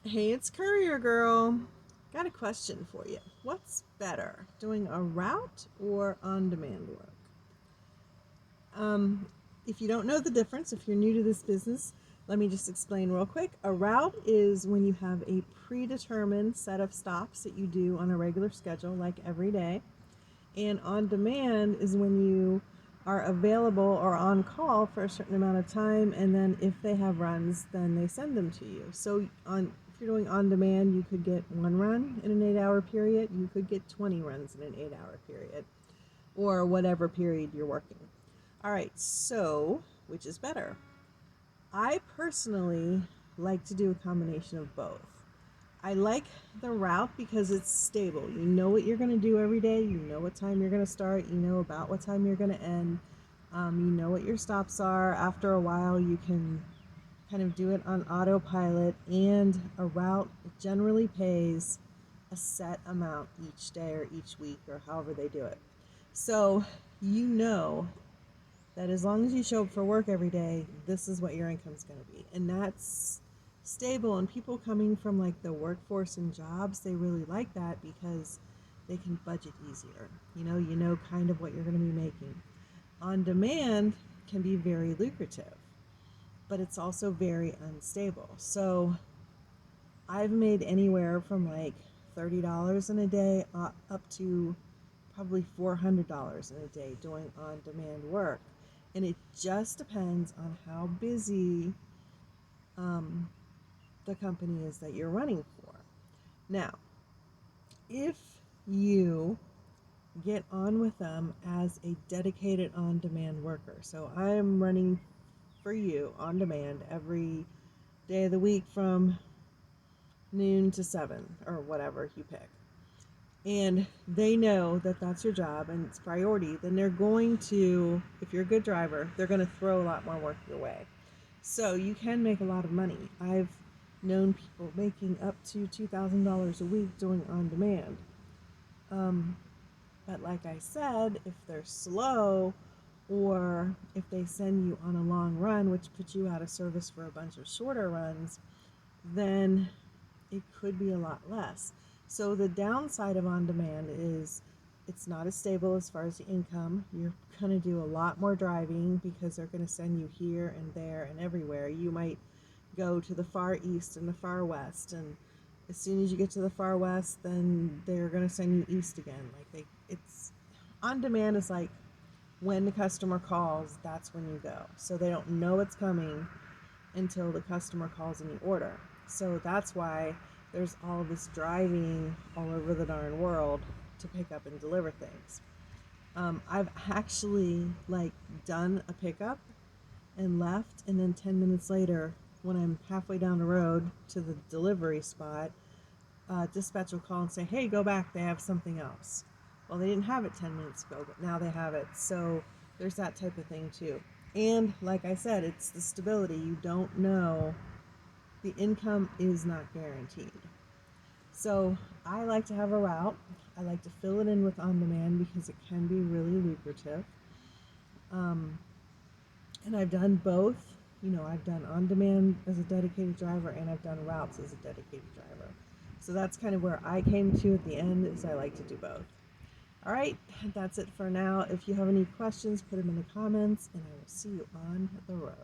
Hey, it's Courier Girl. Got a question for you. What's better, doing a route or on demand work? Um, if you don't know the difference, if you're new to this business, let me just explain real quick. A route is when you have a predetermined set of stops that you do on a regular schedule, like every day. And on demand is when you are available or on call for a certain amount of time, and then if they have runs, then they send them to you. So if you're doing on demand, you could get one run in an 8-hour period. You could get 20 runs in an 8-hour period, or whatever period you're working. All right, so which is better? I personally like to do a combination of both. I like the route because it's stable. You know what you're going to do every day. You know what time you're going to start. You know about what time you're going to end. You know what your stops are. After a while, you can kind of do it on autopilot. And a route generally pays a set amount each day or each week or however they do it. So you know that as long as you show up for work every day, this is what your income's going to be. And that's stable. And people coming from like the workforce and jobs, they really like that because they can budget easier. You know kind of what you're going to be making. On demand can be very lucrative, but it's also very unstable. So I've made anywhere from like $30 in a day up to probably $400 in a day doing on demand work. And it just depends on how busy um, the company is that you're running for. Now, if you get on with them as a dedicated on demand worker, so I am running for you on demand every day of the week from noon to 7 or whatever you pick, and they know that that's your job and it's priority, then they're going to, if you're a good driver, they're going to throw a lot more work your way. So you can make a lot of money. I've known people making up to $2,000 a week doing on demand. Um, but like I said, if they're slow or if they send you on a long run, which puts you out of service for a bunch of shorter runs, then it could be a lot less. So the downside of on demand is it's not as stable as far as the income. You're going to do a lot more driving because they're going to send you here and there and everywhere. You might go to the far east and the far west, and as soon as you get to the far west, then they're going to send you east again. It's on demand is like when the customer calls, that's when you go. So they don't know it's coming until the customer calls and you order. So that's why there's all this driving all over the darn world to pick up and deliver things. I've actually done a pickup and left, and then 10 minutes later, when I'm halfway down the road to the delivery spot, dispatch will call and say, "Hey, go back. They have something else." Well, they didn't have it 10 minutes ago, but now they have it. So there's that type of thing too. And like I said, it's the stability. You don't know, the income is not guaranteed. So I like to have a route. I like to fill it in with on demand because it can be really lucrative. Um, and I've done both. I've done on demand as a dedicated driver, and I've done routes as a dedicated driver. So that's kind of where I came to at the end, is I like to do both. All right, that's it for now. If you have any questions, put them in the comments, and I will see you on the road.